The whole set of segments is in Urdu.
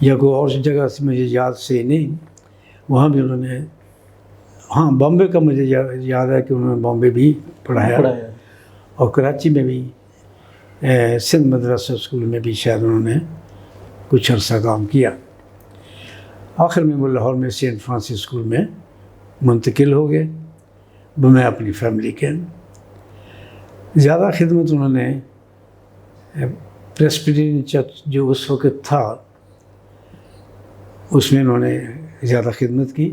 یا کوئی اور جگہ سے مجھے یاد سے نہیں، وہاں بھی انہوں نے، ہاں بامبے کا مجھے یاد ہے کہ انہوں نے بامبے بھی پڑھایا، اور کراچی میں بھی سندھ مدرسہ اسکول میں بھی شاید انہوں نے کچھ عرصہ کام کیا۔ آخر میں وہ لاہور میں سینٹ فرانسس اسکول میں منتقل ہو گئے میں اپنی فیملی کے۔ زیادہ خدمت انہوں نے پریسبیٹرین چرچ جو اس وقت تھا اس میں انہوں نے زیادہ خدمت کی،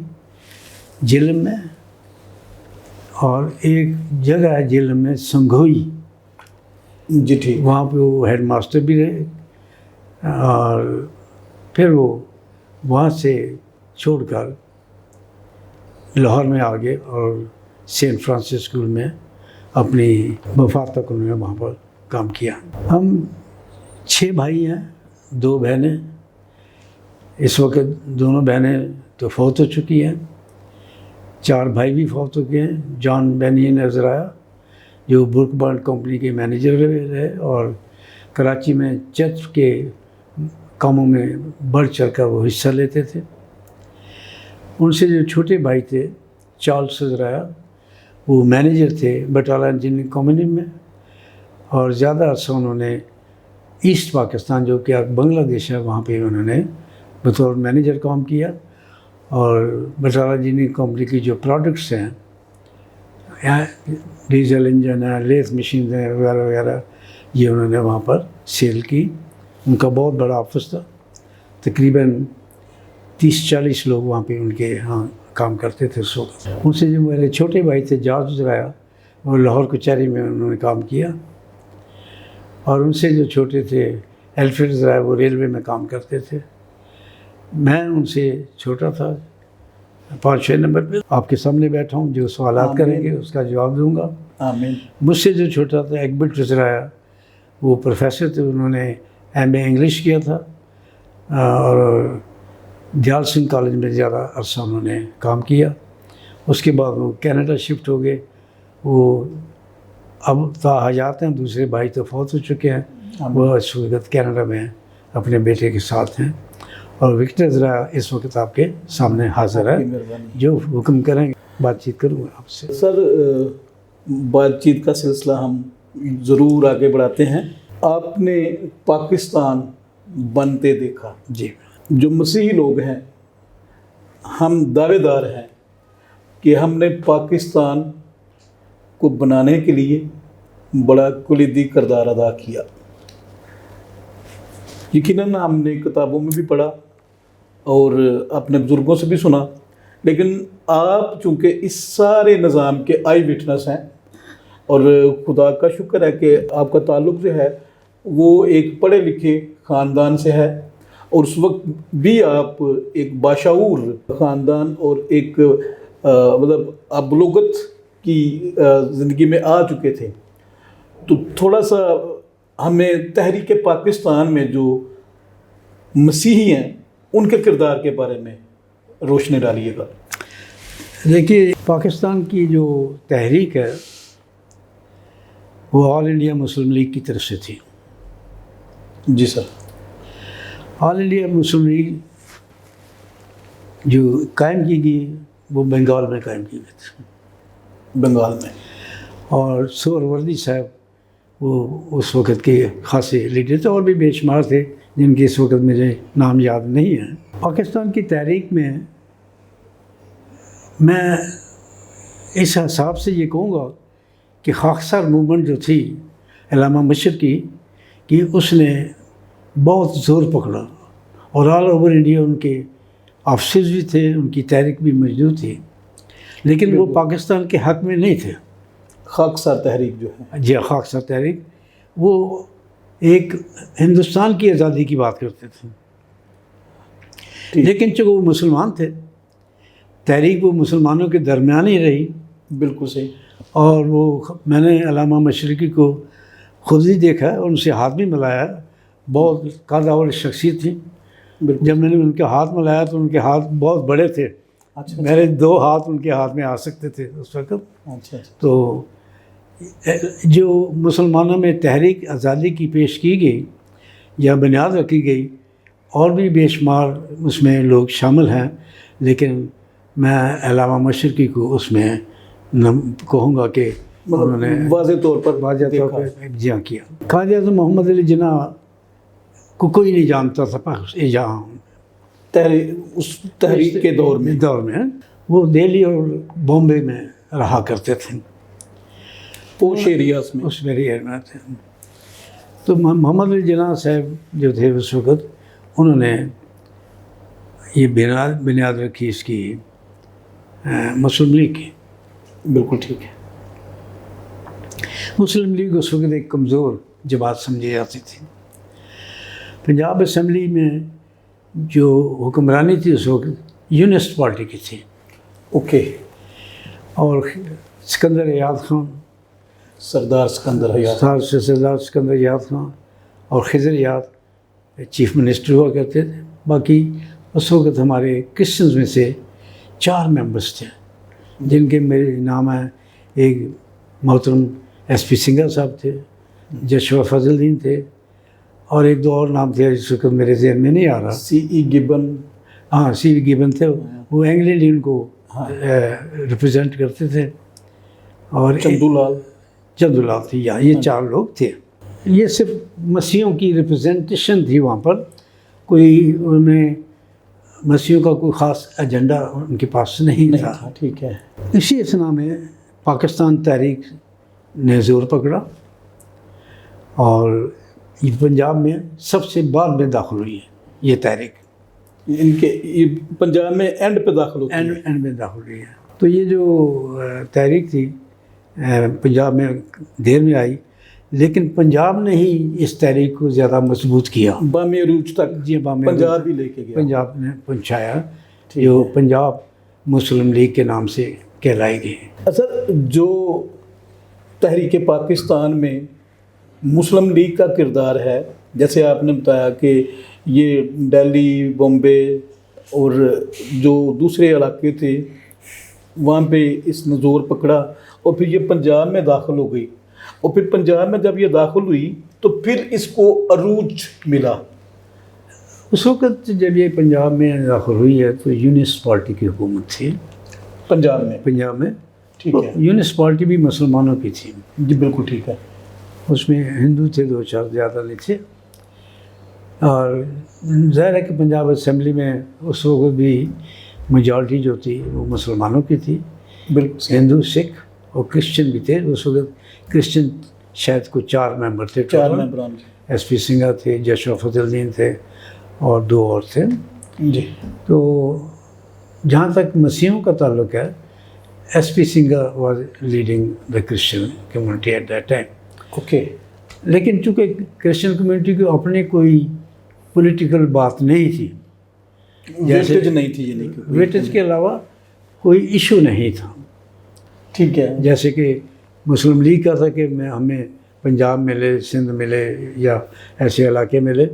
جہلم میں، اور ایک جگہ ہے جہلم میں سنگھوئی، جی ٹھیک، وہاں پہ وہ ہیڈ ماسٹر بھی رہے، اور پھر وہ وہاں سے چھوڑ کر لاہور میں آ گئے اور سینٹ فرانسس اسکول میں اپنی وفات تک انہوں نے وہاں پر کام کیا۔ ہم 6 بھائی ہیں، 2 بہنیں۔ اس وقت دونوں بہنیں تو فوت ہو چکی ہیں، 4 بھائی بھی فوت ہو گئے ہیں۔ جان بینین عزرایہ جو برک بانڈ کمپنی کے مینیجر رہے اور کراچی میں چرچ کے کاموں میں بڑھ چڑھ کر وہ حصہ لیتے تھے۔ ان سے جو چھوٹے بھائی تھے چارلس عزرایہ، وہ مینیجر تھے بٹالہ انجینئرنگ کمپنی میں، اور زیادہ عرصہ انہوں نے ایسٹ پاکستان جو کہ بنگلہ دیش ہے وہاں پہ انہوں نے بطور مینیجر کام کیا، اور بٹالہ انجینئرنگ کمپنی کی جو پروڈکٹس ہیں، ڈیزل انجن ہے، لیتھ مشین ہیں وغیرہ وغیرہ، یہ انہوں نے وہاں پر سیل کی۔ ان کا بہت بڑا آفس تھا، تقریباً 30-40 لوگ وہاں پہ ان کے یہاں کام کرتے تھے اس وقت۔ ان سے جو میرے چھوٹے بھائی تھے جارج عزرایہ، وہ لاہور کچہری میں انہوں نے کام کیا، اور ان سے جو چھوٹے تھے الفریڈ عزرایہ، وہ ریلوے میں کام کرتے تھے۔ میں ان سے چھوٹا تھا، 5-6 نمبر پہ آپ کے سامنے بیٹھا ہوں، جو سوالات کریں گے اس کا جواب دوں گا۔ آمین۔ مجھ سے جو چھوٹا تھا ایکبرٹ عزرایہ، وہ پروفیسر تھے، انہوں نے ایم اے انگلش کیا تھا، اور دیال سنگھ کالج میں زیادہ عرصہ انہوں نے کام کیا۔ اس کے بعد وہ کینیڈا شفٹ ہو گئے، وہ اب تا حیات ہیں، دوسرے بھائی تو فوت ہو چکے ہیں، وہ اس وقت کینیڈا میں اپنے بیٹے کے ساتھ ہیں۔ اور وکٹر عزرایہ اس وقت آپ کے سامنے حاضر ہے، جو حکم کریں گے بات چیت کروں گا آپ سے۔ سر، بات چیت کا سلسلہ ہم ضرور آگے بڑھاتے ہیں۔ آپ نے پاکستان بنتے دیکھا، جی، جو مسیحی لوگ ہیں ہم دعوے دار ہیں کہ ہم نے پاکستان کو بنانے کے لیے بڑا کلیدی کردار ادا کیا۔ یقیناً ہم نے کتابوں میں بھی پڑھا اور اپنے بزرگوں سے بھی سنا، لیکن آپ چونکہ اس سارے نظام کے آئی وٹنس ہیں، اور خدا کا شکر ہے کہ آپ کا تعلق جو ہے وہ ایک پڑھے لکھے خاندان سے ہے، اور اس وقت بھی آپ ایک باشعور خاندان اور ایک مطلب آپ بلوغت کی زندگی میں آ چکے تھے۔ تو تھوڑا سا ہمیں تحریک پاکستان میں جو مسیحی ہیں ان کے کردار کے بارے میں روشنی ڈالیے گا۔ دیکھیے، پاکستان کی جو تحریک ہے وہ آل انڈیا مسلم لیگ کی طرف سے تھی۔ جی سر۔ آل انڈیا مسلم لیگ جو قائم کی گئی وہ بنگال میں قائم کی گئی تھی، بنگال میں، اور سہروردی صاحب وہ اس وقت کے خاصے لیڈر تھے، اور بھی بے شمار تھے جن کے اس وقت مجھے نام یاد نہیں ہیں۔ پاکستان کی تحریک میں میں اس حساب سے یہ کہوں گا کہ خاکسار موومنٹ جو تھی علامہ مشر کی، کہ اس نے بہت زور پکڑا، اور آل اوور انڈیا ان کے آفسز بھی تھے، ان کی تحریک بھی موجود تھی، لیکن وہ پاکستان کے حق میں نہیں تھے۔ خاکسار تحریک جو ہے، جی، خاکسار تحریک، وہ ایک ہندوستان کی آزادی کی بات کرتے تھے، لیکن چونکہ وہ مسلمان تھے، تحریک وہ مسلمانوں کے درمیان ہی رہی۔ بالکل صحیح۔ اور وہ میں نے علامہ مشرقی کو خود ہی دیکھا، ان سے ہاتھ بھی ملایا، بہت قداور شخصیت تھی۔ جب میں نے ان کے ہاتھ ملایا تو ان کے ہاتھ بہت بڑے تھے، میرے 2 ہاتھ ان کے ہاتھ میں آ سکتے تھے اس وقت۔ تو جو مسلمانوں میں تحریک آزادی کی پیش کی گئی یا بنیاد رکھی گئی، اور بھی بے شمار اس میں لوگ شامل ہیں، لیکن میں علامہ مشرقی کو اس میں کہوں گا کہ انہوں نے واضح طور پر جہاں کیا۔ قائد اعظم محمد علی جناح کو کوئی نہیں جانتا تھا جہاں اس تحریک کے دور میں وہ دہلی اور بامبے میں رہا کرتے تھے، پوش ایریاز میں، اس ایریا میں تھے۔ تو محمد علی جناح صاحب جو تھے اس وقت، انہوں نے یہ بنیاد رکھی اس کی مسلم لیگ کی۔ بالکل ٹھیک ہے۔ مسلم لیگ اس وقت ایک کمزور جماعت سمجھی جاتی تھی۔ پنجاب اسمبلی میں جو حکمرانی تھی اس وقت یونسٹ پارٹی کی تھی۔ اوکے۔ اور سکندر یاد خان، سردار سکندر یاد خان اور خضر یاد چیف منسٹر ہوا کرتے تھے۔ باقی اس وقت ہمارے کرسچنز میں سے 4 ممبرس تھے، جن کے میرے نام ہیں، ایک محترم ایس پی سنگھا صاحب تھے، جشوا فضل الدین تھے، اور ایک 2 اور نام تھے جس وقت میرے ذہن میں نہیں آ رہا۔ سی ای گبن، ہاں سی ای گبن تھے، وہ انگلینڈ ان کو ریپرزینٹ کرتے تھے، اور چندو لال تھی، یہ 4 لوگ تھے۔ یہ صرف مسیحیوں کی ریپرزینٹیشن تھی وہاں پر، کوئی ان میں مسیحیوں کا کوئی خاص ایجنڈا ان کے پاس نہیں تھا۔ ٹھیک ہے۔ اسی اثنا میں پاکستان تحریک نے زور پکڑا، اور یہ پنجاب میں سب سے بعد میں داخل ہوئی ہے یہ تحریک، ان کے پنجاب میں اینڈ پہ داخل ہوئی ہے، اینڈ میں داخل ہوئی ہے۔ تو یہ جو تحریک تھی پنجاب میں دیر میں آئی، لیکن پنجاب نے ہی اس تحریک کو زیادہ مضبوط کیا، بامی عروج تک جی پنجاب ہی لے کے گیا، پنجاب نے پہنچایا، جو پنجاب مسلم لیگ کے نام سے کہلائی گئی۔ اصل جو تحریک پاکستان میں مسلم لیگ کا کردار ہے، جیسے آپ نے بتایا کہ یہ دہلی، بامبے اور جو دوسرے علاقے تھے وہاں پہ اس نے زور پکڑا، اور پھر یہ پنجاب میں داخل ہو گئی، اور پھر پنجاب میں جب یہ داخل ہوئی تو پھر اس کو عروج ملا۔ اس وقت جب یہ پنجاب میں داخل ہوئی ہے تو یونسٹ پارٹی کی حکومت تھی پنجاب میں۔ ٹھیک ہے۔ یونسٹ پارٹی بھی مسلمانوں کی تھی، جی بالکل ٹھیک ہے۔ اس میں ہندو تھے 2-4، زیادہ نہیں تھے، اور ظاہر ہے کہ پنجاب اسمبلی میں اس وقت بھی میجارٹی جو تھی وہ مسلمانوں کی تھی، بالکل ہندو، سکھ اور کرسچن بھی تھے۔ اس وقت کرسچن شاید کو 4 ممبر تھے، 4 ممبران، ایس پی سنگھا تھے، جشوا فضل الدین تھے، اور 2 اور تھے۔ جی۔ تو جہاں تک مسیحیوں کا تعلق ہے، S P Singha was leading the Christian community at that time. Okay. لیکن چونکہ کرسچن کمیونٹی کو اپنی کوئی پولیٹیکل بات نہیں تھی، ویٹیج نہیں تھی، یعنی کہ ویٹیج کے علاوہ کوئی ایشو نہیں تھا۔ ٹھیک ہے۔ جیسے کہ مسلم لیگ کا تھا کہ ہمیں پنجاب ملے، سندھ ملے یا ایسے علاقے ملے،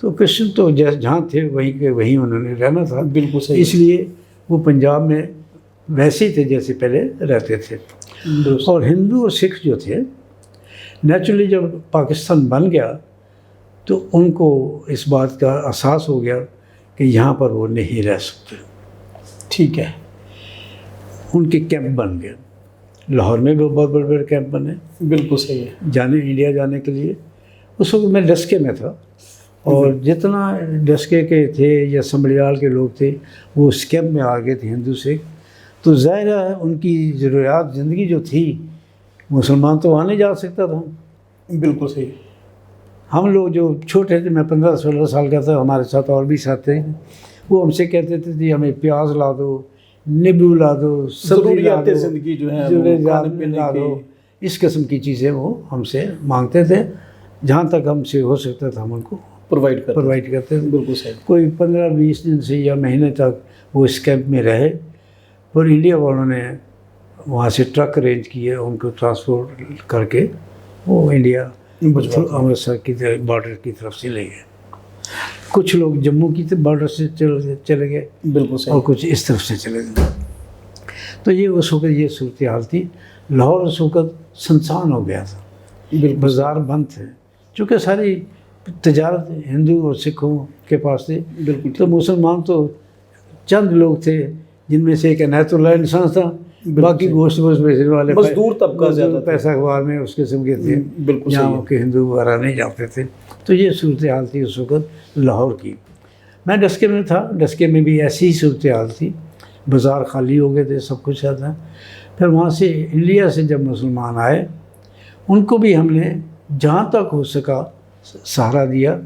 تو کرسچن تو جہاں تھے وہیں کے وہیں انہوں نے رہنا تھا۔ بالکل صحیح۔ اس لیے وہ پنجاب میں ویسے ہی تھے جیسے پہلے رہتے تھے۔ اور ہندو اور سکھ جو تھے، نیچرلی جب پاکستان بن گیا تو ان کو اس بات کا احساس ہو گیا کہ یہاں پر وہ نہیں رہ سکتے۔ ٹھیک ہے۔ ان کے کیمپ بن گئے، لاہور میں بھی بہت بڑے بڑے کیمپ بنے، بالکل صحیح ہے، انڈیا جانے کے لیے۔ اس وقت میں ڈسکے میں تھا، اور جتنا ڈسکے کے تھے یا سمبلیال کے لوگ تھے وہ اس کیمپ میں آ گئے تھے، ہندو سکھ۔ تو ظاہر ہے ان کی ضروریات زندگی جو تھی، مسلمان تو وہاں نہیں جا سکتا تھا۔ بالکل صحیح۔ ہم لوگ جو چھوٹے تھے، میں 15-16 سال کا تھا، ہمارے ساتھ اور بھی ساتھ تھے، وہ ہم سے کہتے تھے جی ہمیں پیاز لا دو، نیبو لا دو، ضروریات زندگی جو ہے لا دو، اس قسم کی چیزیں وہ ہم سے مانگتے تھے۔ جہاں تک ہم سے ہو سکتا تھا ہم ان کو پرووائڈ کرتے تھے۔ بالکل صحیح۔ کوئی 15-20 دن سے یا مہینے تک وہ اس کیمپ میں رہے، اور انڈیا والوں نے وہاں سے ٹرک ارینج کیے، ان کو ٹرانسپورٹ کر کے وہ انڈیا امرتسر کی بارڈر کی طرف سے لے گئے۔ کچھ لوگ جموں کی بارڈر سے چلے گئے، بالکل صحیح، اور کچھ اس طرف سے چلے گئے۔ تو یہ اس وقت یہ صورتحال تھی۔ لاہور اس وقت سنسان ہو گیا تھا، بازار بند تھے، چونکہ ساری تجارت ہندو اور سکھوں کے پاس تھی. بالکل. تو مسلمان تو چند لوگ تھے جن میں سے ایک عنایت اللہ انسان تھا، باقی گوشت بیچنے والے مزدور طبقہ زیادہ تھا. پیسہ اخبار میں اس قسم کے تھے. بالکل یہاں کے ہندو وغیرہ نہیں جاتے تھے. تو یہ صورتحال تھی اس وقت لاہور کی. میں ڈسکے میں تھا، ڈسکے میں بھی ایسی ہی صورتحال تھی. بازار خالی ہو گئے تھے، سب کچھ تھا. پھر وہاں سے انڈیا سے جب مسلمان آئے ان کو بھی ہم نے جہاں تک ہو سکا سہارا دیا،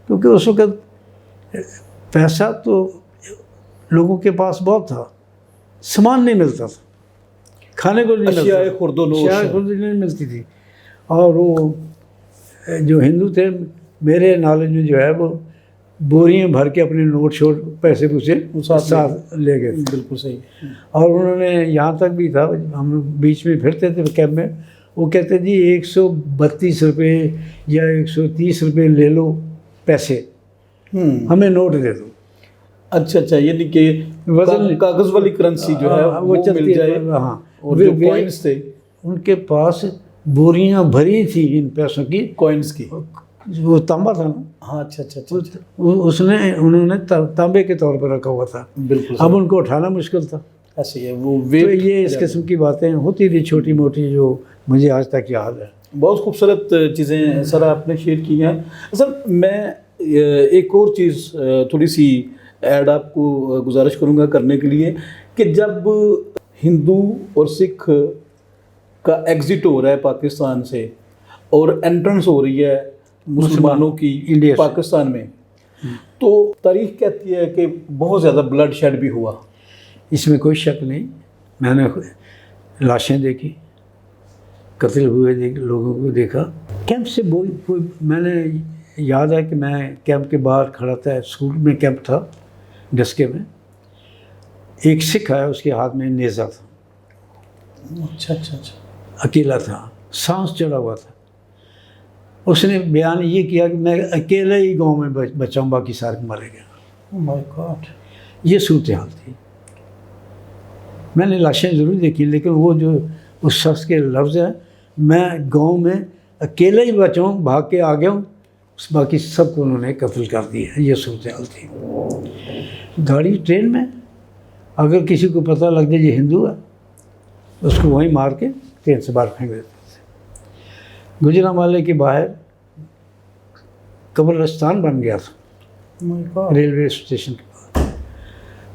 کیونکہ اس وقت پیسہ تو لوگوں کے پاس بہت تھا، سامان نہیں ملتا تھا، کھانے کو نہیں اشیاء ملتا، خرد و نوش اشیاء خرد نہیں ملتی تھی. اور وہ جو ہندو تھے میرے نالج میں جو ہے وہ بوریاں بھر کے اپنے نوٹ شوٹ پیسے پوسے ساتھ لے گئے. بالکل صحیح. اور انہوں نے یہاں تک بھی تھا، ہم بیچ میں پھرتے تھے کیمپ میں، وہ کہتے جی 132 روپے یا 130 روپے لے لو پیسے، ہمیں نوٹ دے دو. اچھا اچھا، یعنی کہ وزن کاغذ والی کرنسی جو ہے وہ مل جائے. ہاں، اور جو کوائنس تھے ان کے پاس بوریاں بھری تھی ان پیسوں کی، کوائنس کی. وہ تانبا تھا نا. ہاں اچھا اچھا اچھا. انہوں نے تانبے کے طور پر رکھا ہوا تھا. بالکل. اب ان کو اٹھانا مشکل تھا. ایسے ہے وہ تو یہ اس قسم کی باتیں ہوتی تھی چھوٹی موٹی، جو مجھے آج تک یاد ہے. بہت خوبصورت چیزیں سر آپ نے شیئر کی ہیں. سر میں ایک اور چیز تھوڑی سی ایڈ آپ کو گزارش کروں گا کرنے کے لیے، کہ جب ہندو اور سکھ کا ایگزٹ ہو رہا ہے پاکستان سے اور انٹرنس ہو رہی ہے مسلمانوں کی انڈیا سے پاکستان میں، تو تاریخ کہتی ہے کہ بہت زیادہ بلڈ شیڈ بھی ہوا. اس میں کوئی شک نہیں. میں نے لاشیں دیکھی، قتل ہوئے لوگوں کو دیکھا. کیمپ سے میں نے یاد ہے کہ میں کیمپ کے باہر کھڑا تھا، اسکول میں کیمپ تھا ڈسکے میں. ایک سکھ آیا، اس کے ہاتھ میں نیزہ تھا. اچھا اچھا اچھا. اکیلا تھا، سانس چڑھا ہوا تھا. اس نے بیان یہ کیا کہ میں اکیلے ہی گاؤں میں بچا ہوں، باقی سارے مرے گئے. مائی گاڈ. یہ صورتحال تھی. میں نے لاشیں ضرور دیکھی، لیکن وہ جو اس شخص کے لفظ ہیں، میں گاؤں میں اکیلے ہی بچا ہوں، بھاگ کے آ گیا ہوں، باقی سب کو انہوں نے قتل کر دیا. یہ صورتحال تھی. گاڑی ٹرین میں اگر کسی کو پتہ لگ جائے یہ ہندو ہے، اس کو وہیں مار کے ٹرین سے باہر پھینک دیتے تھے. گجرانوالے کے باہر قبرستان بن گیا تھا ریلوے اسٹیشن کے بعد.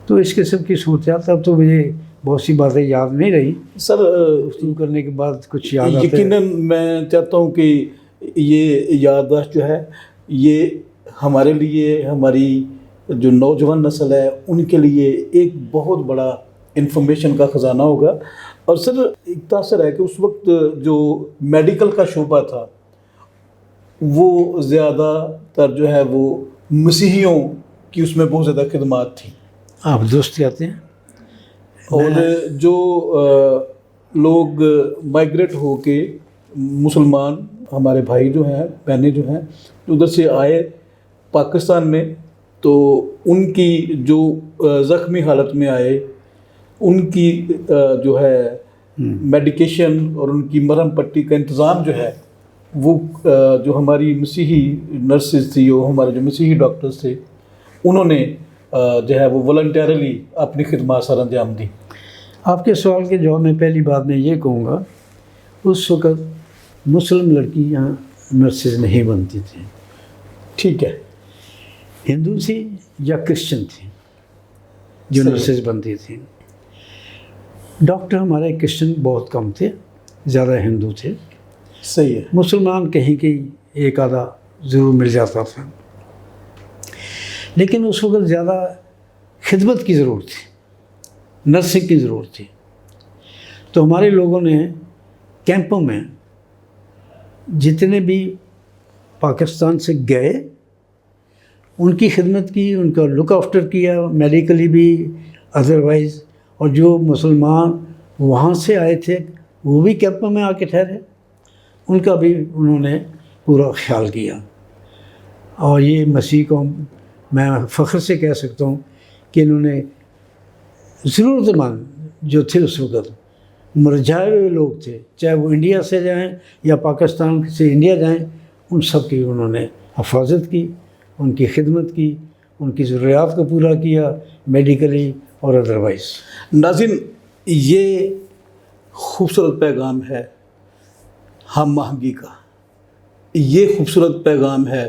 تو اس قسم کی صورتحال. اب تو مجھے بہت سی باتیں یاد نہیں رہی سر. گفتگو کرنے کے بعد کچھ یاد آتا ہے. یقیناً میں چاہتا ہوں کہ یہ یادداشت جو ہے یہ ہمارے لیے، ہماری جو نوجوان نسل ہے ان کے لیے ایک بہت بڑا انفارمیشن کا خزانہ ہوگا. اور سر ایک تاثر ہے کہ اس وقت جو میڈیکل کا شعبہ تھا وہ زیادہ تر جو ہے وہ مسیحیوں کی اس میں بہت زیادہ خدمات تھیں. آپ درست کہتے ہیں. اور جو لوگ مائیگریٹ ہو کے مسلمان ہمارے بھائی جو ہیں، بہنیں جو ہیں، ادھر سے آئے پاکستان میں، تو ان کی جو زخمی حالت میں آئے ان کی جو ہے میڈیکیشن اور ان کی مرہم پٹی کا انتظام جو ہے وہ جو ہماری مسیحی نرسز تھی، وہ ہمارے جو مسیحی ڈاکٹرز تھے، انہوں نے جو ہے وہ والنٹیرلی اپنی خدمات سر انجام دی. آپ کے سوال کے جواب میں پہلی بات میں یہ کہوں گا، اس وقت مسلم لڑکیاں نرسز نہیں بنتی تھیں. ٹھیک ہے. ہندو تھی یا کرسچن تھی جو نرسز بنتی تھیں. ڈاکٹر ہمارے کرسچن بہت کم تھے، زیادہ ہندو تھے. صحیح ہے. مسلمان کہیں کہیں ایک آدھا ضرور مل جاتا تھا، لیکن اس وقت زیادہ خدمت کی ضرورت تھی، نرسنگ کی ضرورت تھی. تو ہمارے لوگوں نے کیمپوں میں جتنے بھی پاکستان سے گئے ان کی خدمت کی، ان کا لک آفٹر کیا، میڈیکلی بھی ادروائز. اور جو مسلمان وہاں سے آئے تھے وہ بھی کیمپوں میں آ کے ٹھہرے، ان کا بھی انہوں نے پورا خیال کیا. اور یہ مسیح کو میں فخر سے کہہ سکتا ہوں کہ انہوں نے ضرورت مند جو تھے اس وقت، مرجھائے ہوئے لوگ تھے، چاہے وہ انڈیا سے جائیں یا پاکستان سے انڈیا جائیں، ان سب کی انہوں نے حفاظت کی، ان کی خدمت کی، ان کی ضروریات کو پورا کیا، میڈیکلی اور ادروائز۔ ناظرین، یہ خوبصورت پیغام ہے ہم آہنگی کا، یہ خوبصورت پیغام ہے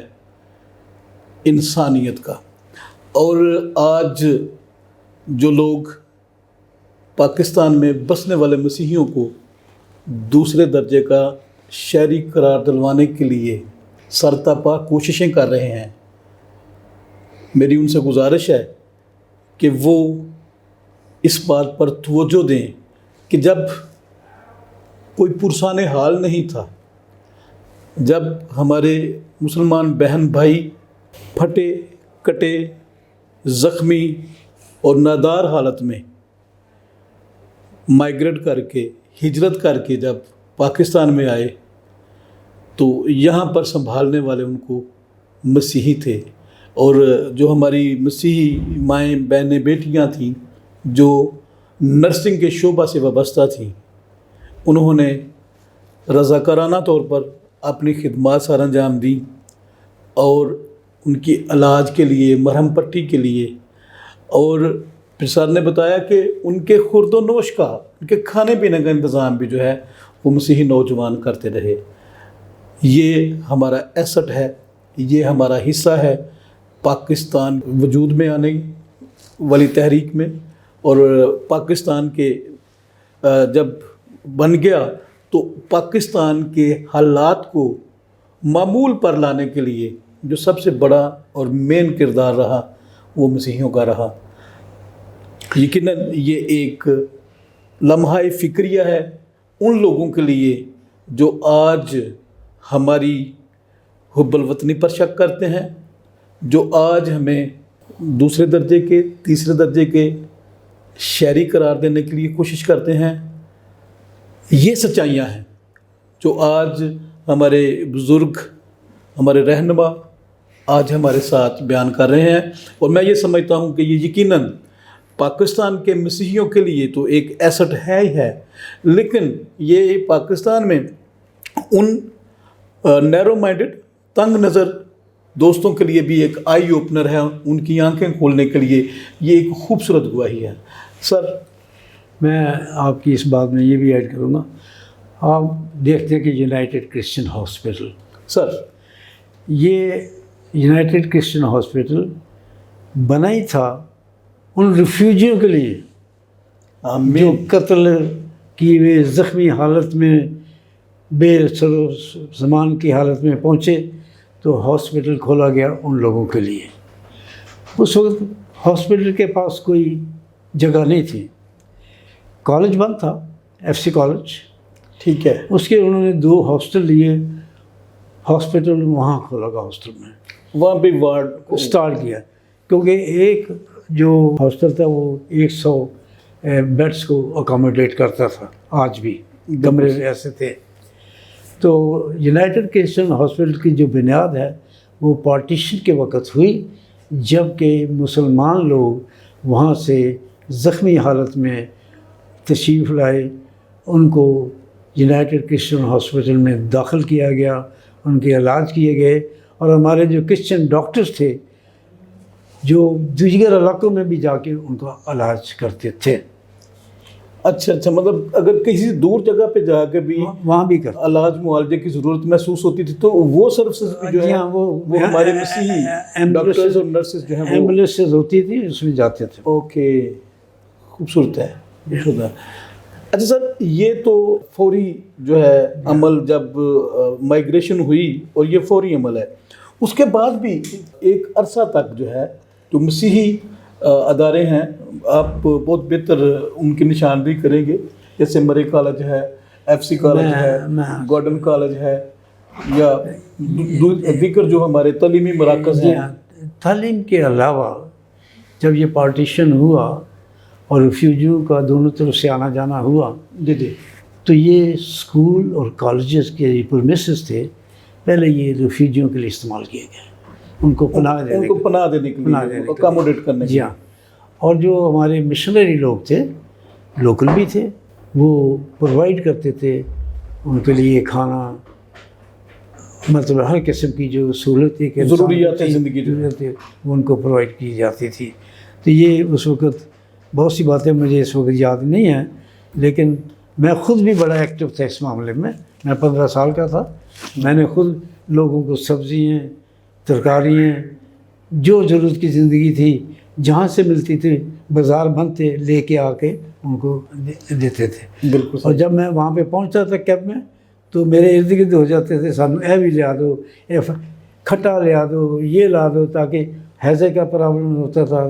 انسانیت کا۔ اور آج جو لوگ پاکستان میں بسنے والے مسیحیوں کو دوسرے درجے کا شہری قرار دلوانے کے لیے سرتاپا کوششیں کر رہے ہیں، میری ان سے گزارش ہے کہ وہ اس بات پر توجہ دیں کہ جب کوئی پرسان حال نہیں تھا، جب ہمارے مسلمان بہن بھائی پھٹے کٹے زخمی اور نادار حالت میں مائیگریٹ کر کے ہجرت کر کے جب پاکستان میں آئے تو یہاں پر سنبھالنے والے ان کو مسیحی تھے، اور جو ہماری مسیحی مائیں بہنیں بیٹیاں تھیں جو نرسنگ کے شعبہ سے وابستہ تھیں، انہوں نے رضاکارانہ طور پر اپنی خدمات سر انجام دیں، اور ان کی علاج کے لیے، مرہم پٹی کے لیے، اور پھر سر نے بتایا کہ ان کے خورد و نوش کا، ان کے کھانے پینے کا انتظام بھی جو ہے وہ مسیحی نوجوان کرتے رہے۔ یہ ہمارا ایسٹ ہے، یہ ہمارا حصہ ہے پاکستان وجود میں آنے والی تحریک میں، اور پاکستان کے جب بن گیا تو پاکستان کے حالات کو معمول پر لانے کے لیے جو سب سے بڑا اور مین کردار رہا وہ مسیحیوں کا رہا۔ یقیناً یہ ایک لمحہ فکریہ ہے ان لوگوں کے لیے جو آج ہماری حب الوطنی پر شک کرتے ہیں، جو آج ہمیں دوسرے درجے کے، تیسرے درجے کے شہری قرار دینے کے لیے کوشش کرتے ہیں۔ یہ سچائیاں ہیں جو آج ہمارے بزرگ، ہمارے رہنما آج ہمارے ساتھ بیان کر رہے ہیں، اور میں یہ سمجھتا ہوں کہ یہ یقیناً پاکستان کے مسیحیوں کے لیے تو ایک ایسٹ ہے ہی ہے، لیکن یہ پاکستان میں ان نیرو مائنڈڈ، تنگ نظر دوستوں کے لیے بھی ایک آئی اوپنر ہے، ان کی آنکھیں کھولنے کے لیے یہ ایک خوبصورت گواہی ہے۔ سر، میں آپ کی اس بات میں یہ بھی ایڈ کروں گا، آپ دیکھتے ہیں کہ یونائٹڈ کرسچن ہاسپٹل، سر یہ یونائٹڈ کرسچن ہاسپٹل بنا ہی تھا ان ریفیوجیوں کے لیے جو قتل کیے ہوئے زخمی حالت میں بے سامان کی حالت میں پہنچے تو ہاسپٹل کھولا گیا ان لوگوں کے لیے۔ اس وقت ہاسپٹل کے پاس کوئی جگہ نہیں تھی، کالج بند تھا، ایف سی کالج، ٹھیک ہے، اس کے انہوں نے 2 ہاسٹل لیے، ہاسپٹل وہاں کھولا گیا، ہاسٹل میں وہاں پہ وارڈ اسٹارٹ کیا، کیونکہ ایک جو ہاسٹل تھا وہ 100 بیڈس کو اکاموڈیٹ کرتا تھا، آج بھی کمرے ایسے تھے۔ تو یونائٹڈ کرسچن ہاسپٹل کی جو بنیاد ہے وہ پارٹیشن کے وقت ہوئی، جب کہ مسلمان لوگ وہاں سے زخمی حالت میں تشریف لائے، ان کو یونائٹڈ کرسچن ہاسپٹل میں داخل کیا گیا، ان کے علاج کیے گئے، اور ہمارے جو کرسچن ڈاکٹرز تھے جو دیگر علاقوں میں بھی جا کے ان کا علاج کرتے تھے۔ اچھا، مطلب اگر کسی دور جگہ پہ جا کے بھی وہاں بھی کرتے علاج معالجے کی ضرورت محسوس ہوتی تھی تو وہ سروسز بھی جو ہے وہ ہمارے مسیحی ڈاکٹرز اور نرسز جو ہیں وہ ایمبولینسز ہوتی تھی، اس میں جاتے تھے۔ اوکے، خوبصورت ہے، خوبصورت ہے۔ اچھا سر، یہ تو فوری جو ہے عمل جب مائیگریشن ہوئی، اور یہ فوری عمل ہے، اس کے بعد بھی ایک عرصہ تک جو ہے جو مسیحی ادارے ہیں، آپ بہت بہتر ان کی نشاندہی کریں گے، جیسے مرے کالج ہے، ایف سی کالج ہے، گارڈن کالج ہے، یا دیگر جو ہمارے تعلیمی مراکز ہیں۔ تعلیم کے علاوہ جب یہ پارٹیشن ہوا اور ریفیوجیوں کا دونوں طرف سے آنا جانا ہوا، تو یہ اسکول اور کالجز کے پرمیسز تھے، پہلے یہ ریفیوجیوں کے لیے استعمال کیے گئے، ان کو پناہ دینے کے لیے، اکاموڈیٹ کرنے کے لیے۔ اور جو ہمارے مشنری لوگ تھے، لوکل بھی تھے، وہ پرووائڈ کرتے تھے ان کے لیے کھانا مطلب ہر قسم کی جو سہولتیں کہ ضروریات زندگی جو ضرورتیں وہ ان کو پرووائڈ کی جاتی تھی. تو یہ اس وقت بہت سی باتیں مجھے اس وقت یاد نہیں ہیں، لیکن میں خود بھی بڑا ایکٹیو تھا اس معاملے میں. میں 15 سال کا تھا. میں نے خود لوگوں کو سبزیاں، ترکاریاں، جو ضرورت کی زندگی تھی جہاں سے ملتی تھی، بازار بند تھے، لے کے آ کے ان کو دیتے تھے. بالکل. اور جب میں وہاں پہ پہنچتا تھا کیمپ میں تو میرے ارد گرد ہو جاتے تھے، سانو اے بھی لیا دو، اے کھٹا لیا دو، یہ لا دو، تاکہ ہیضے کا پرابلم ہوتا تھا،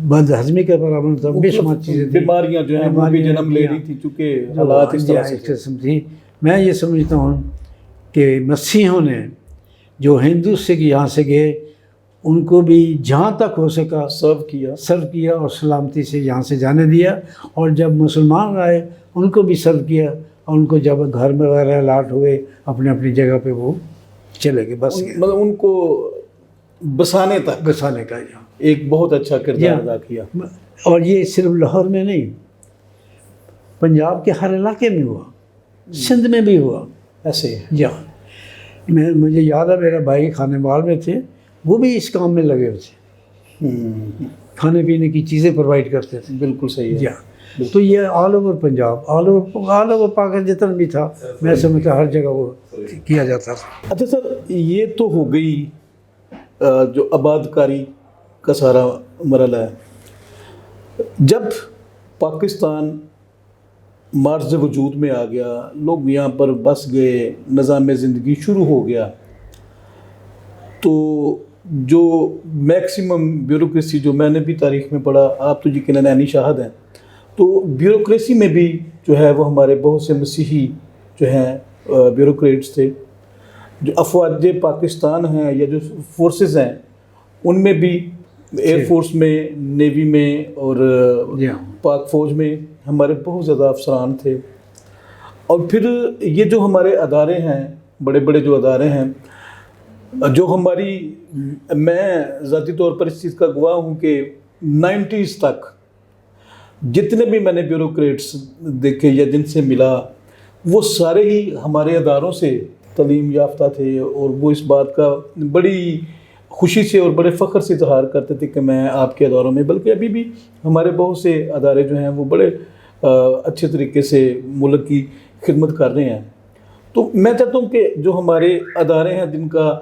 بد ہضمی کا پرابلم تھا، بے شمار چیزیں تھیں، بیماریاں جو ہیں وہ بھی جنم لے رہی تھی چونکہ حالات اس طرح سے قسم تھی. میں یہ سمجھتا ہوں کہ مسیحوں نے جو ہندو سے یہاں سے گئے ان کو بھی جہاں تک ہو سکا سرو کیا اور سلامتی سے یہاں سے جانے دیا. اور جب مسلمان آئے ان کو بھی سرو کیا، اور ان کو جب گھر میں وغیرہ الاٹ ہوئے اپنے اپنی جگہ پہ وہ چلے گئے، بس مطلب ان کو بسانے کا ایک بہت اچھا کردار ادا کیا. اور یہ صرف لاہور میں نہیں، پنجاب کے ہر علاقے میں ہوا، سندھ میں بھی ہوا ایسے. مجھے یاد ہے میرا بھائی خانے بال میں تھے، وہ بھی اس کام میں لگے ہوئے تھے، کھانے پینے کی چیزیں پرووائڈ کرتے تھے. بالکل صحیح ہے. تو یہ all over Punjab, all over Pakistan جتنا بھی تھا، میں سمجھتا ہر جگہ وہ کیا جاتا تھا. اچھا سر، یہ تو ہو گئی جو آباد کاری کا سارا مرحلہ ہے. جب پاکستان مارز وجود میں آ گیا، لوگ یہاں پر بس گئے، نظام زندگی شروع ہو گیا، تو جو میکسیمم بیوروکریسی جو میں نے بھی تاریخ میں پڑھا، آپ تو یقیناً عینی شاہد ہیں، تو بیوروکریسی میں بھی جو ہے وہ ہمارے بہت سے مسیحی جو ہیں بیوروکریٹس تھے. جو افواج پاکستان ہیں یا جو فورسز ہیں ان میں بھی، ایئر فورس میں، نیوی میں اور پاک فوج میں ہمارے بہت زیادہ افسران تھے. اور پھر یہ جو ہمارے ادارے ہیں، بڑے بڑے جو ادارے ہیں، جو ہماری، میں ذاتی طور پر اس چیز کا گواہ ہوں کہ 90s تک جتنے بھی میں نے بیوروکریٹس دیکھے یا جن سے ملا، وہ سارے ہی ہمارے اداروں سے تعلیم یافتہ تھے، اور وہ اس بات کا بڑی خوشی سے اور بڑے فخر سے اظہار کرتے تھے کہ میں آپ کے اداروں میں، بلکہ ابھی بھی ہمارے بہت سے ادارے جو ہیں وہ بڑے اچھے طریقے سے ملک کی خدمت کر رہے ہیں. تو میں چاہتا ہوں کہ جو ہمارے ادارے ہیں جن کا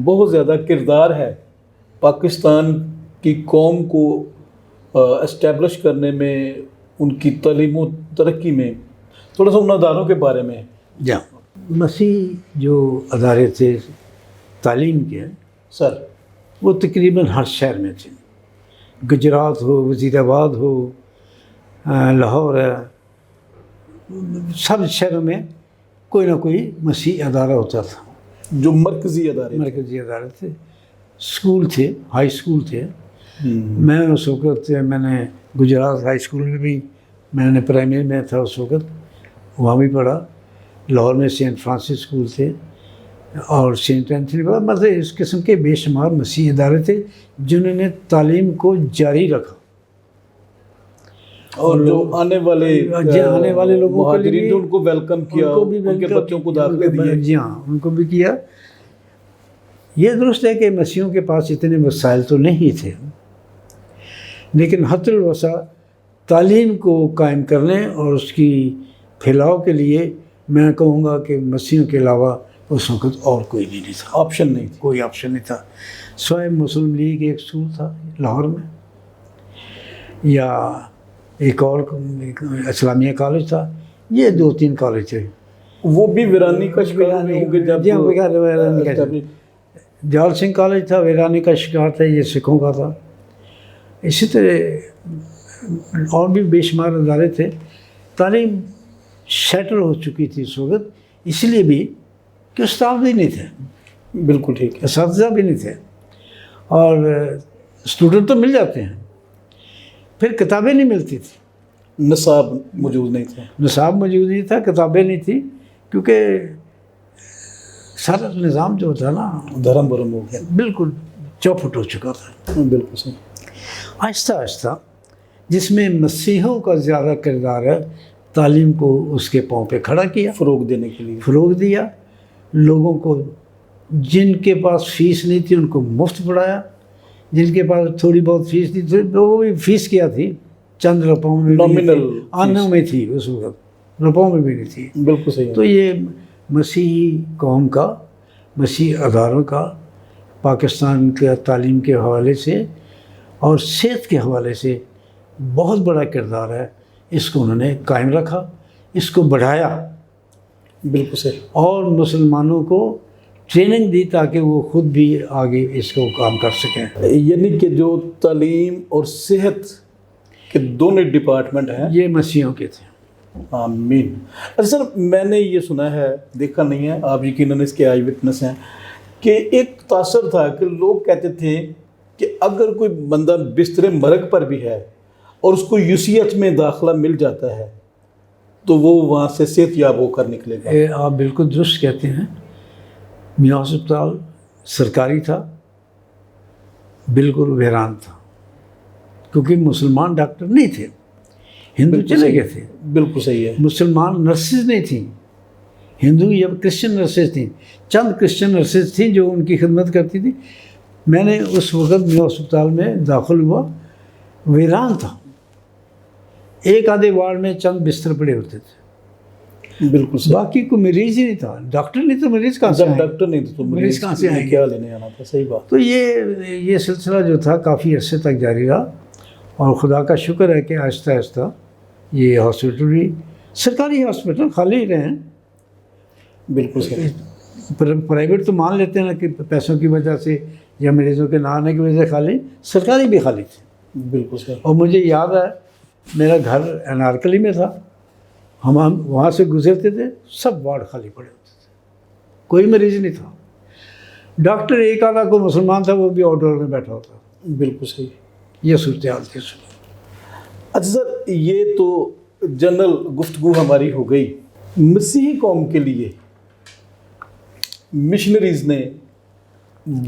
بہت زیادہ کردار ہے پاکستان کی قوم کو اسٹیبلش کرنے میں، ان کی تعلیم و ترقی میں، تھوڑا سا ان اداروں کے بارے میں. مسیح جو ادارے تھے تعلیم کے سر، وہ تقریباً ہر شہر میں تھے. گجرات ہو، وزیر آباد ہو، لاہور ہے، سب شہروں میں کوئی نہ کوئی مسیح ادارہ ہوتا تھا. جو مرکزی ادارے تھے. اسکول تھے، ہائی اسکول تھے. میں اس وقت میں نے گجرات ہائی اسکول میں بھی، میں نے پرائمری میں تھا اس وقت، وہاں بھی پڑھا. لاہور میں سینٹ فرانسس اسکول تھے اور سینٹ اینتھنی، مطلب اس قسم کے بے شمار مسیحی ادارے تھے جنہوں نے تعلیم کو جاری رکھا. اور جو آنے والے لوگوں کو ان کو ویلکم کیا، ان کے بچوں کو داخلے دیے. جی ہاں، ان کو بھی کیا. یہ درست ہے کہ مسیحیوں کے پاس اتنے وسائل تو نہیں تھے، لیکن حتی الوسع تعلیم کو قائم کرنے اور اس کی پھیلاؤ کے لیے میں کہوں گا کہ مسیحیوں کے علاوہ اس وقت اور کوئی بھی نہیں تھا. آپشن نہیں تھا، کوئی آپشن نہیں تھا. سوائے مسلم لیگ ایک اسکول تھا لاہور میں، یا ایک اور اسلامیہ کالج تھا. یہ 2-3 کالج تھے. وہ بھی ویرانی کا شکار ہوں گے. جال سنگھ کالج تھا، ویرانی کا شکار تھا، یہ سکھوں کا تھا. اسی طرح اور بھی بے شمار ادارے تھے. تعلیم شیٹر ہو چکی تھی اس وقت، اس لیے بھی کہ استاد بھی نہیں تھے. بالکل ٹھیک ہے. اساتذہ بھی نہیں تھے، اور اسٹوڈنٹ تو مل جاتے ہیں، پھر کتابیں نہیں ملتی تھی. نصاب موجود نہیں تھا، کتابیں نہیں تھی، کیونکہ سارا نظام جو تھا نا دھرم برم ہو گیا، بالکل چوپٹ ہو چکا تھا. بالکل صحیح. آہستہ آہستہ جس میں مسیحوں کا زیادہ کردار ہے، تعلیم کو اس کے پاؤں پہ کھڑا کیا، فروغ دینے کے لیے فروغ دیا. لوگوں کو جن کے پاس فیس نہیں تھی ان کو مفت پڑھایا، جن کے پاس تھوڑی بہت فیس تھی تو وہ بھی فیس کیا تھی، چند روپوں میں نامنل آنوں میں تھی، اس وقت روپوں میں بھی نہیں تھی۔ بالکل صحیح تو یہ مسیحی قوم کا، مسیحی اداروں کا پاکستان کے تعلیم کے حوالے سے اور صحت کے حوالے سے بہت بڑا کردار ہے۔ اس کو انہوں نے قائم رکھا، اس کو بڑھایا، بالکل صحیح، اور مسلمانوں کو ٹریننگ دی تاکہ وہ خود بھی آگے اس کو کام کر سکیں۔ یعنی کہ جو تعلیم اور صحت کے دونوں ڈپارٹمنٹ ہیں یہ مسیحیوں کے تھے۔ آمین۔ اچھا سر، میں نے یہ سنا ہے، دیکھا نہیں ہے، آپ یقیناً اس کے آئی وٹنس ہیں، کہ ایک تاثر تھا کہ لوگ کہتے تھے کہ اگر کوئی بندہ بستر مرگ پر بھی ہے اور اس کو یوسیت میں داخلہ مل جاتا ہے تو وہ وہاں سے صحت یاب ہو کر نکلے گا۔ آپ بالکل درست کہتے ہیں۔ میاں ہسپتال سرکاری تھا، بالکل ویران تھا، کیونکہ مسلمان ڈاکٹر نہیں تھے، ہندو چلے گئے تھے۔ بالکل صحیح ہے۔ مسلمان نرسز نہیں تھیں، ہندو یا کرسچن نرسز تھیں، چند کرسچن نرسز تھیں جو ان کی خدمت کرتی تھیں۔ میں نے اس وقت میاں ہسپتال میں داخل ہوا، ویران تھا، ایک آدھے وارڈ میں چند بستر پڑے ہوتے تھے، بالکل صحیح۔ باقی کوئی مریض ہی نہیں تھا، ڈاکٹر نہیں تو مریض کہاں سے جب آئیں؟ ڈاکٹر نہیں تو مریض کہاں سے آئیں گے؟ کیا لینے آنا تھا، صحیح بات۔ تو یہ سلسلہ جو تھا کافی عرصے تک جاری رہا، اور خدا کا شکر ہے کہ آہستہ آہستہ یہ ہاسپٹل بھی، سرکاری ہاسپٹل خالی رہے ہیں، بالکل صحیح۔ پرائیویٹ تو مان لیتے ہیں کہ پیسوں کی وجہ سے یا مریضوں کے نہ آنے کی وجہ سے خالی، سرکاری بھی خالی تھے۔ بالکل صحیح۔ اور مجھے یاد ہے میرا گھر انارکلی میں تھا، ہم وہاں سے گزرتے تھے، سب وارڈ خالی پڑے ہوتے تھے، کوئی مریض نہیں تھا۔ ڈاکٹر ایک آدھا کو مسلمان تھا، وہ بھی آؤٹ ڈور میں بیٹھا ہوتا، بالکل صحیح۔ یہ صورتحال تھی۔ اچھا سر، یہ تو جنرل گفتگو ہماری ہو گئی۔ مسیحی قوم کے لیے مشنریز نے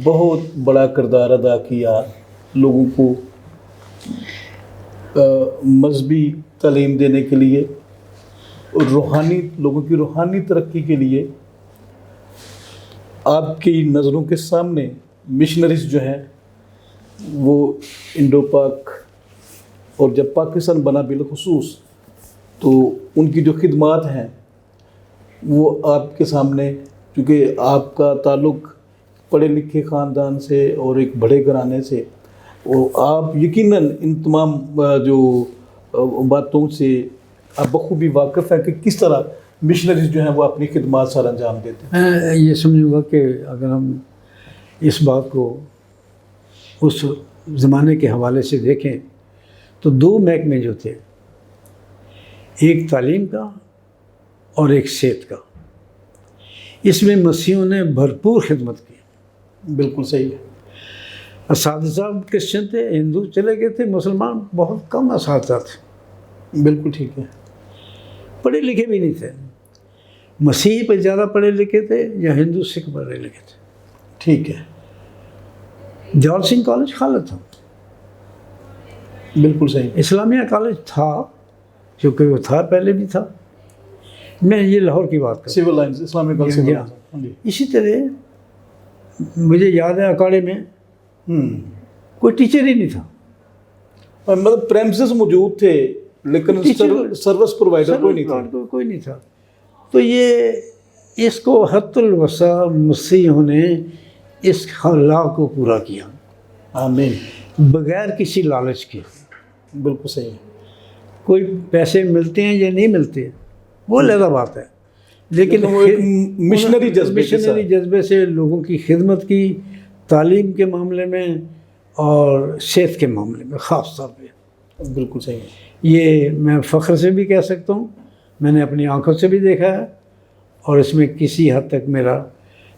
بہت بڑا کردار ادا کیا، لوگوں کو مذہبی تعلیم دینے کے لیے، روحانی، لوگوں کی روحانی ترقی کے لیے۔ آپ کی نظروں کے سامنے مشنریز جو ہیں وہ انڈو پاک، اور جب پاکستان بنا بالخصوص تو ان کی جو خدمات ہیں وہ آپ کے سامنے، کیونکہ آپ کا تعلق پڑھے لکھے خاندان سے اور ایک بڑے گھرانے سے، اور آپ یقیناً ان تمام جو باتوں سے آپ بخوبی واقف ہیں کہ کس طرح مشنریز جو ہیں وہ اپنی خدمات سر انجام دیتے ہیں۔ میں یہ سمجھوں گا کہ اگر ہم اس بات کو اس زمانے کے حوالے سے دیکھیں تو دو محکمے جو تھے، ایک تعلیم کا اور ایک صحت کا، اس میں مسیحیوں نے بھرپور خدمت کی۔ بالکل صحیح ہے۔ اساتذہ کرسچن تھے، ہندو چلے گئے تھے، مسلمان بہت کم اساتذہ تھے، بالکل ٹھیک ہے۔ پڑھے لکھے بھی نہیں تھے، مسیحی پہ زیادہ پڑھے لکھے تھے یا ہندو سکھ پڑھے لکھے تھے۔ ٹھیک ہے، جال سنگھ کالج خالی تھا، بالکل صحیح۔ اسلامیہ کالج تھا، کیونکہ وہ تھا، پہلے بھی تھا۔ میں یہ لاہور کی بات کروں، سول لائنز، اسلامی کالج سے ہاں جی۔ اسی طرح مجھے یاد ہے اکاڑے میں کوئی ٹیچر ہی نہیں تھا، مطلب پریمسز موجود تھے لیکن سروس پرووائڈر کوئی نہیں تھا، کوئی نہیں تھا۔ تو یہ اس کو حت الوسع مسیحیوں نے اس لا کو پورا کیا، آمین، بغیر کسی لالچ کے۔ بالکل صحیح ہے۔ کوئی پیسے ملتے ہیں یا نہیں ملتے وہ علیحدہ بات ہے، لیکن وہ ایک مشنری جذبے کے ساتھ، مشنری جذبے سے لوگوں کی خدمت کی، تعلیم کے معاملے میں اور صحت کے معاملے میں خاص طور پہ۔ بالکل صحیح ہے۔ یہ میں فخر سے بھی کہہ سکتا ہوں، میں نے اپنی آنکھوں سے بھی دیکھا ہے، اور اس میں کسی حد تک میرا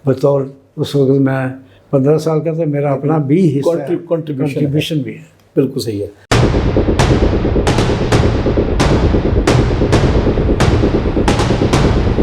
بطور، اس وقت میں 15 سال کا تھا، میرا اپنا بھی حصہ، کنٹریبیوشن بھی ہے۔ بالکل صحیح ہے۔